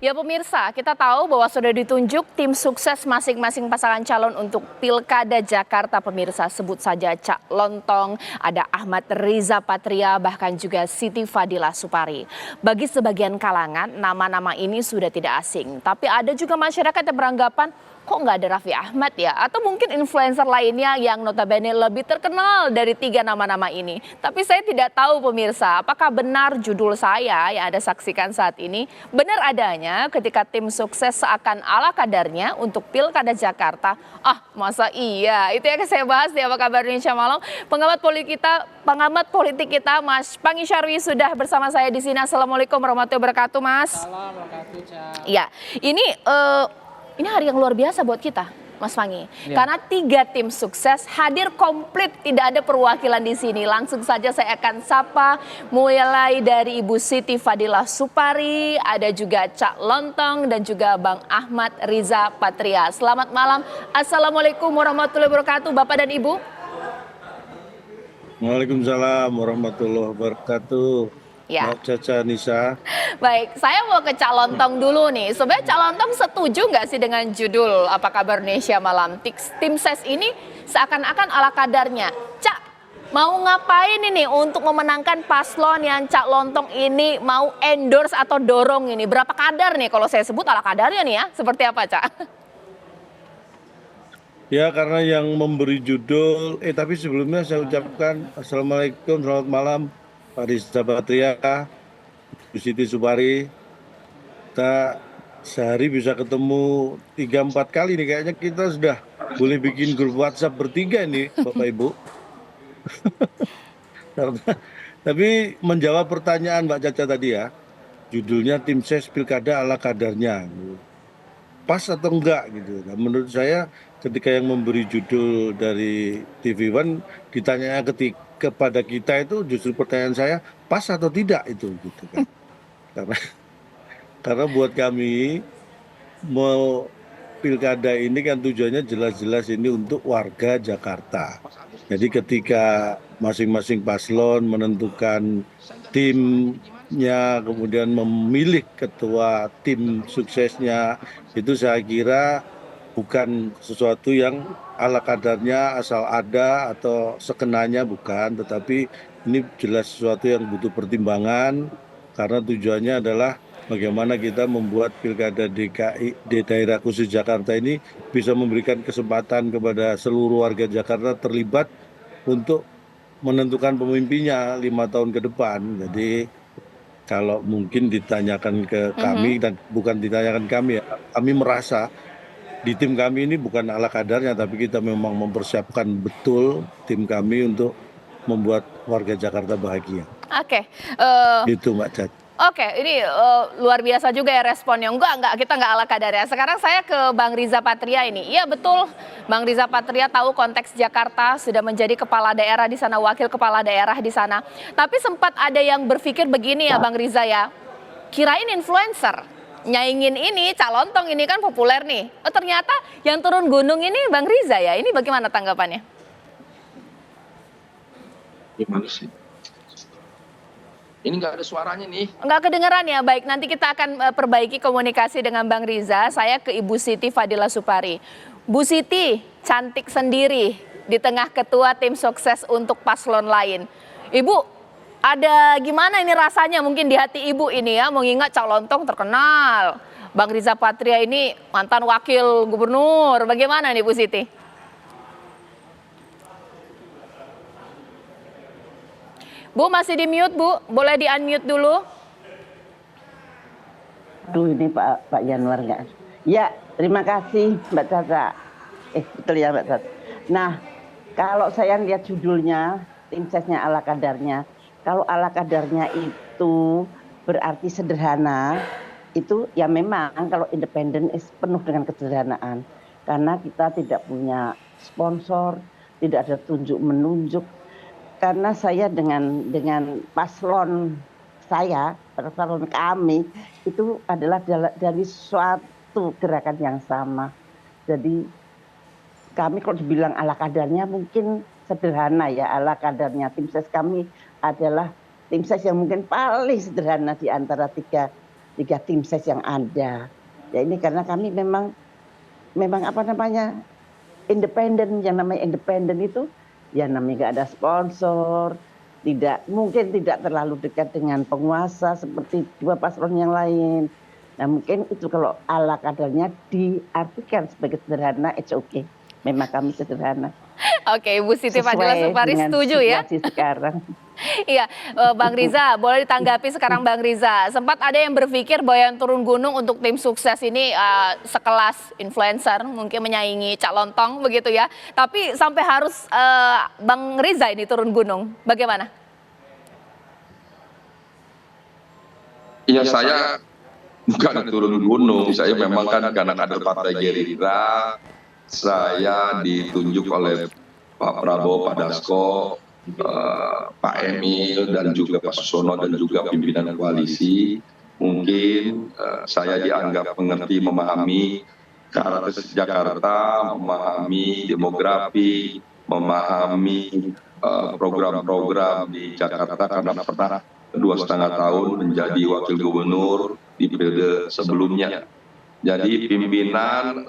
Ya pemirsa, kita tahu bahwa sudah ditunjuk tim sukses masing-masing pasangan calon untuk Pilkada Jakarta. Pemirsa, sebut saja Cak Lontong, ada Ahmad Riza Patria, bahkan juga Siti Fadila Supari. Bagi sebagian kalangan, nama-nama ini sudah tidak asing. Tapi ada juga masyarakat yang beranggapan, kok nggak ada Raffi Ahmad ya? Atau mungkin influencer lainnya yang notabene lebih terkenal dari tiga nama-nama ini. Tapi saya tidak tahu pemirsa, apakah benar judul saya yang Anda saksikan saat ini benar adanya ketika tim sukses seakan ala kadarnya untuk Pilkada Jakarta. Ah, masa iya? Itu yang saya bahas di Apa Kabar Indonesia Malam. Pengamat politik kita Mas Pangi Syarwi sudah bersama saya di sini. Assalamualaikum warahmatullahi wabarakatuh, Mas. Assalamualaikum, Cak. Ya, ini hari yang luar biasa buat kita, Mas Pangi. Ya. Karena tiga tim sukses hadir komplit, tidak ada perwakilan di sini. Langsung saja saya akan sapa mulai dari Ibu Siti Fadila Supari, ada juga Cak Lontong dan juga Bang Ahmad Riza Patria. Selamat malam. Assalamualaikum warahmatullahi wabarakatuh, Bapak dan Ibu. Waalaikumsalam warahmatullahi wabarakatuh. Ya. Mbak Caca Nisa. Baik, saya mau ke Cak Lontong dulu nih. Sebenarnya Cak Lontong setuju nggak sih dengan judul Apa Kabar Indonesia Malam? Tim ses ini seakan-akan ala kadarnya. Cak, mau ngapain ini untuk memenangkan paslon yang Cak Lontong ini mau endorse atau dorong ini? Berapa kadar nih kalau saya sebut ala kadarnya nih ya? Seperti apa, Cak? Ya, karena yang memberi judul, tapi sebelumnya saya ucapkan Assalamualaikum, selamat malam Pak Riza Patria, Bu Siti Supari. Kita sehari bisa ketemu 3-4 kali nih, kayaknya kita sudah boleh bikin grup WhatsApp bertiga nih Bapak Ibu. Tapi menjawab pertanyaan Mbak Caca tadi ya, judulnya tim ses pilkada ala kadarnya. Pas atau enggak gitu. Nah, menurut saya ketika yang memberi judul dari TV One ditanya kepada kita itu justru pertanyaan saya pas atau tidak itu gitu kan. Karena buat kami mau pilkada ini kan tujuannya jelas-jelas ini untuk warga Jakarta. Jadi ketika masing-masing paslon menentukan timnya, kemudian memilih ketua tim suksesnya, itu saya kira bukan sesuatu yang ala kadarnya asal ada atau sekenanya, bukan, tetapi ini jelas sesuatu yang butuh pertimbangan karena tujuannya adalah bagaimana kita membuat pilkada DKI di daerah khusus Jakarta ini bisa memberikan kesempatan kepada seluruh warga Jakarta terlibat untuk menentukan pemimpinnya 5 tahun ke depan. Jadi kalau mungkin ditanyakan ke kami dan bukan ditanyakan kami ya, kami merasa di tim kami ini bukan ala kadarnya, tapi kita memang mempersiapkan betul tim kami untuk membuat warga Jakarta bahagia. Oke. Itu Mbak Cat. Oke, ini luar biasa juga ya responnya. Enggak, kita enggak ala kadarnya. Sekarang saya ke Bang Riza Patria ini. Iya betul, Bang Riza Patria tahu konteks Jakarta, sudah menjadi kepala daerah di sana, wakil kepala daerah di sana. Tapi sempat ada yang berpikir begini ya Bang Riza ya, kirain influencer, nyaingin ini, Cak Lontong ini kan populer nih. Oh ternyata yang turun gunung ini Bang Riza ya, ini bagaimana tanggapannya? Gimana sih? Ini nggak ada suaranya nih. Nggak kedengeran ya, baik nanti kita akan perbaiki komunikasi dengan Bang Riza. Saya ke Ibu Siti Fadila Supari. Bu Siti, cantik sendiri di tengah ketua tim sukses untuk paslon lain. Ibu, ada gimana ini rasanya mungkin di hati Ibu ini ya, mengingat Cak Lontong terkenal. Bang Riza Patria ini mantan wakil gubernur, bagaimana nih Bu Siti? Bu masih di mute Bu, boleh di unmute dulu. Aduh ini Pak Yanwar nggak? Ya terima kasih Mbak Caca. Betul ya Mbak Caca. Nah kalau saya lihat judulnya tim sesnya ala kadarnya. Kalau ala kadarnya itu berarti sederhana. Itu ya memang kalau independen penuh dengan kesederhanaan. Karena kita tidak punya sponsor, tidak ada tunjuk menunjuk. Karena saya dengan paslon saya, paslon kami itu adalah dari suatu gerakan yang sama. Jadi kami kalau dibilang ala kadarnya mungkin sederhana ya, ala kadarnya tim ses kami adalah tim ses yang mungkin paling sederhana di antara tiga tiga tim ses yang ada. Ya ini karena kami memang apa namanya independen. Yang namanya independen itu ya namanya nggak ada sponsor, mungkin tidak terlalu dekat dengan penguasa seperti dua paslon yang lain. Nah mungkin itu kalau ala kadarnya diartikan sebagai sederhana, it's okay. Memang kami sederhana. Oke, Ibu Siti Fadila Supari setuju ya? Sekarang. Iya, Bang Riza, boleh ditanggapi sekarang Bang Riza. Sempat ada yang berpikir bahwa yang turun gunung untuk tim sukses ini sekelas influencer, mungkin menyaingi Cak Lontong begitu ya. Tapi sampai harus Bang Riza ini turun gunung, bagaimana? Iya, saya bukan turun gunung, saya memang kan karena kader Partai Gerindra, saya ditunjuk oleh Pak Prabowo, Pak Dasko, Pak Emil, dan juga Pak Susono, dan juga pimpinan koalisi. Mungkin saya dianggap mengerti, memahami karakter Jakarta, memahami demografi, memahami program-program di Jakarta, karena pernah 2,5 tahun menjadi wakil gubernur di periode sebelumnya. Jadi pimpinan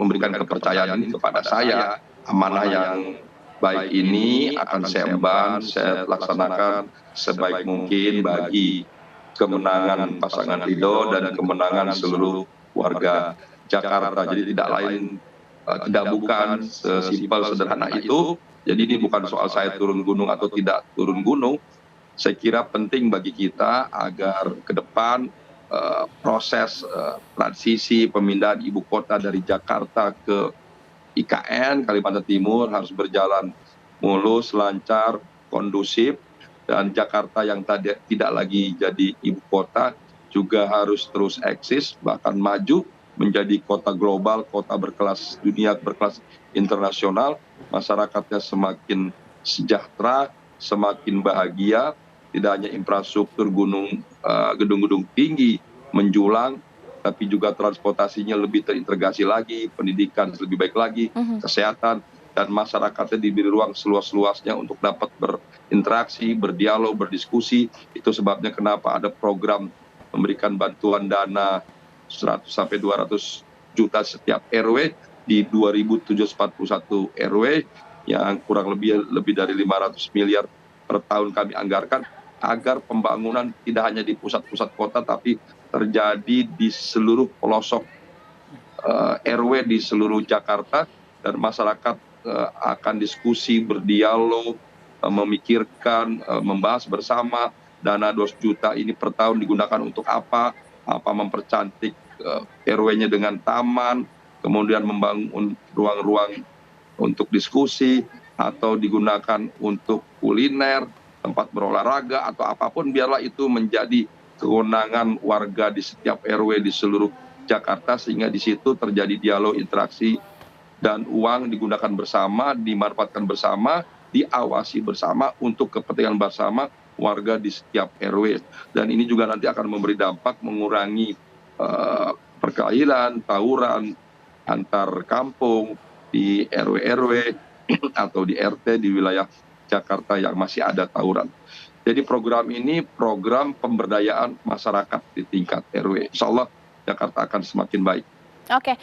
memberikan kepercayaan ini kepada saya. Amanah yang baik ini akan saya emban, saya laksanakan sebaik mungkin bagi kemenangan pasangan Ridho dan kemenangan seluruh warga Jakarta. Jadi tidak bukan sesimpel sederhana itu. Jadi ini bukan soal saya turun gunung atau tidak turun gunung. Saya kira penting bagi kita agar ke depan proses transisi pemindahan ibu kota dari Jakarta ke IKN Kalimantan Timur harus berjalan mulus, lancar, kondusif, dan Jakarta yang tidak lagi jadi ibu kota juga harus terus eksis, bahkan maju menjadi kota global, kota berkelas dunia, berkelas internasional. Masyarakatnya semakin sejahtera, semakin bahagia. Tidak hanya infrastruktur gedung-gedung tinggi menjulang, tapi juga transportasinya lebih terintegrasi lagi, pendidikan lebih baik lagi, kesehatan, dan masyarakatnya diberi ruang seluas-luasnya untuk dapat berinteraksi, berdialog, berdiskusi. Itu sebabnya kenapa ada program memberikan bantuan dana 100 sampai 200 juta setiap RW di 2.741 RW, yang kurang lebih dari 500 miliar per tahun kami anggarkan, agar pembangunan tidak hanya di pusat-pusat kota, tapi terjadi di seluruh pelosok RW di seluruh Jakarta, dan masyarakat akan diskusi, berdialog, memikirkan, membahas bersama dana 200 juta ini per tahun digunakan untuk apa mempercantik RW-nya dengan taman, kemudian membangun ruang-ruang untuk diskusi, atau digunakan untuk kuliner, tempat berolahraga, atau apapun, biarlah itu menjadi kewenangan warga di setiap RW di seluruh Jakarta, sehingga di situ terjadi dialog, interaksi, dan uang digunakan bersama, dimanfaatkan bersama, diawasi bersama untuk kepentingan bersama warga di setiap RW. Dan ini juga nanti akan memberi dampak mengurangi perkelahian, tawuran antar kampung di RW-RW atau di RT di wilayah Jakarta yang masih ada tawuran. Jadi program ini program pemberdayaan masyarakat di tingkat RW. Insya Allah Jakarta akan semakin baik. Oke,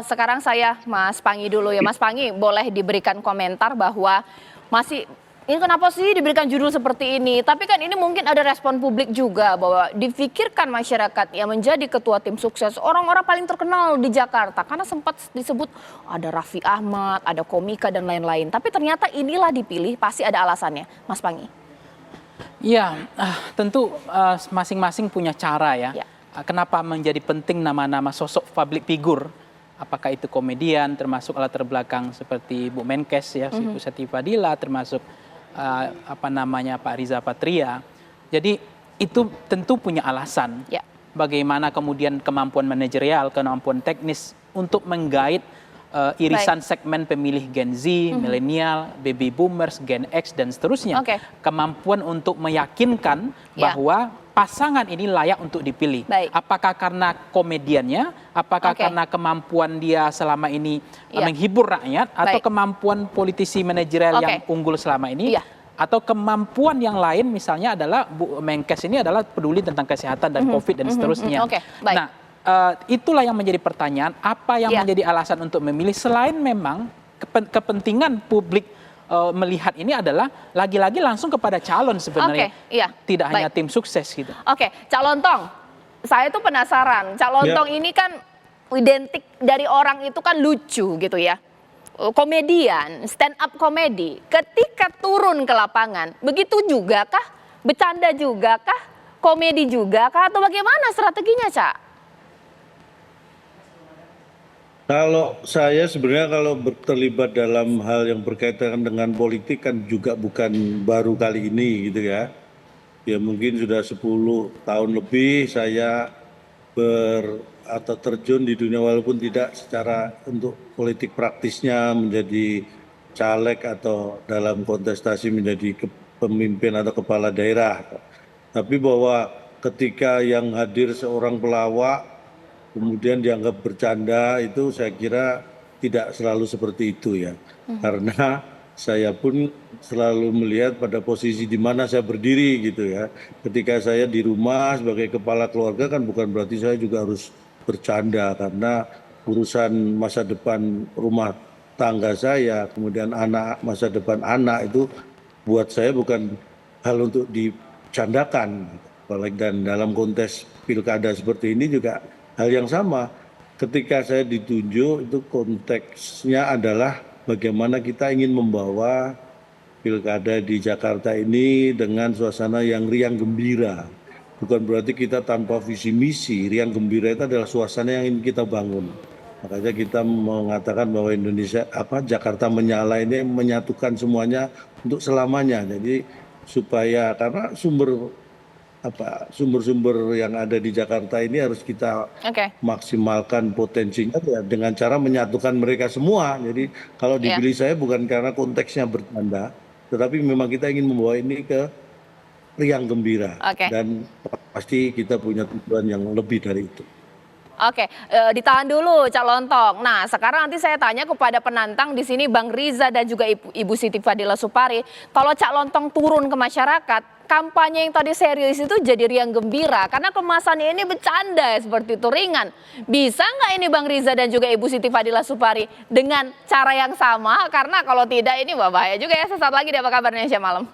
sekarang saya Mas Pangi dulu ya. Mas Pangi, boleh diberikan komentar bahwa ini kenapa sih diberikan judul seperti ini? Tapi kan ini mungkin ada respon publik juga bahwa difikirkan masyarakat yang menjadi ketua tim sukses orang-orang paling terkenal di Jakarta. Karena sempat disebut ada Raffi Ahmad, ada Komika dan lain-lain. Tapi ternyata inilah dipilih, pasti ada alasannya. Mas Pangi. Ya, tentu masing-masing punya cara ya. Kenapa menjadi penting nama-nama sosok public figure? Apakah itu komedian, termasuk latar belakang seperti Bu Menkes ya, Ibu Siti Fadila, termasuk Pak Riza Patria. Jadi itu tentu punya alasan. Bagaimana kemudian kemampuan manajerial, kemampuan teknis untuk menggait irisan segmen pemilih Gen Z, milenial, baby boomers, Gen X, dan seterusnya. Kemampuan untuk meyakinkan bahwa pasangan ini layak untuk dipilih. Apakah karena komediannya, apakah karena kemampuan dia selama ini menghibur rakyat, atau kemampuan politisi manajerial yang unggul selama ini. Atau kemampuan yang lain misalnya adalah Bu Menkes ini adalah peduli tentang kesehatan dan COVID dan seterusnya. Oke, baik. Nah, itulah yang menjadi pertanyaan, apa yang Ya. menjadi alasan untuk memilih selain memang kepentingan publik melihat ini adalah lagi-lagi langsung kepada calon sebenarnya. Oke, iya. Tidak hanya Baik. tim sukses gitu. Oke, Cak Lontong, saya tuh penasaran. Cak Lontong ini kan identik dari orang itu kan lucu gitu ya. Komedian, stand up komedi. Ketika turun ke lapangan, begitu juga kah? Bercanda juga kah? Komedi juga kah? Atau bagaimana strateginya, Cak? Kalau saya sebenarnya kalau terlibat dalam hal yang berkaitan dengan politik kan juga bukan baru kali ini gitu ya. Ya mungkin sudah 10 tahun lebih saya atau terjun di dunia walaupun tidak secara untuk politik praktisnya menjadi caleg atau dalam kontestasi menjadi pemimpin atau kepala daerah. Tapi bahwa ketika yang hadir seorang pelawak kemudian dianggap bercanda itu saya kira tidak selalu seperti itu ya. Karena saya pun selalu melihat pada posisi di mana saya berdiri gitu ya. Ketika saya di rumah sebagai kepala keluarga kan bukan berarti saya juga harus bercanda karena urusan masa depan rumah tangga saya, kemudian masa depan anak itu buat saya bukan hal untuk dicandakan. Dan dalam konteks pilkada seperti ini juga hal yang sama. Ketika saya ditunjuk itu konteksnya adalah bagaimana kita ingin membawa pilkada di Jakarta ini dengan suasana yang riang gembira. Bukan berarti kita tanpa visi misi, riang gembira itu adalah suasana yang ingin kita bangun. Makanya kita mengatakan bahwa Jakarta Menyala ini menyatukan semuanya untuk selamanya. Jadi supaya karena sumber-sumber yang ada di Jakarta ini harus kita maksimalkan potensinya ya, dengan cara menyatukan mereka semua. Jadi kalau dipilih saya bukan karena konteksnya bercanda, tetapi memang kita ingin membawa ini ke riang gembira. Dan pasti kita punya tujuan yang lebih dari itu. Oke, ditahan dulu Cak Lontong. Nah, sekarang nanti saya tanya kepada penantang di sini Bang Riza dan juga Ibu Siti Fadila Supari. Kalau Cak Lontong turun ke masyarakat, kampanye yang tadi serius itu jadi riang gembira karena kemasannya ini bercanda seperti itu, ringan. Bisa nggak ini Bang Riza dan juga Ibu Siti Fadila Supari dengan cara yang sama? Karena kalau tidak ini bahaya juga ya. Sesaat lagi di Apa Kabar Indonesia Malam.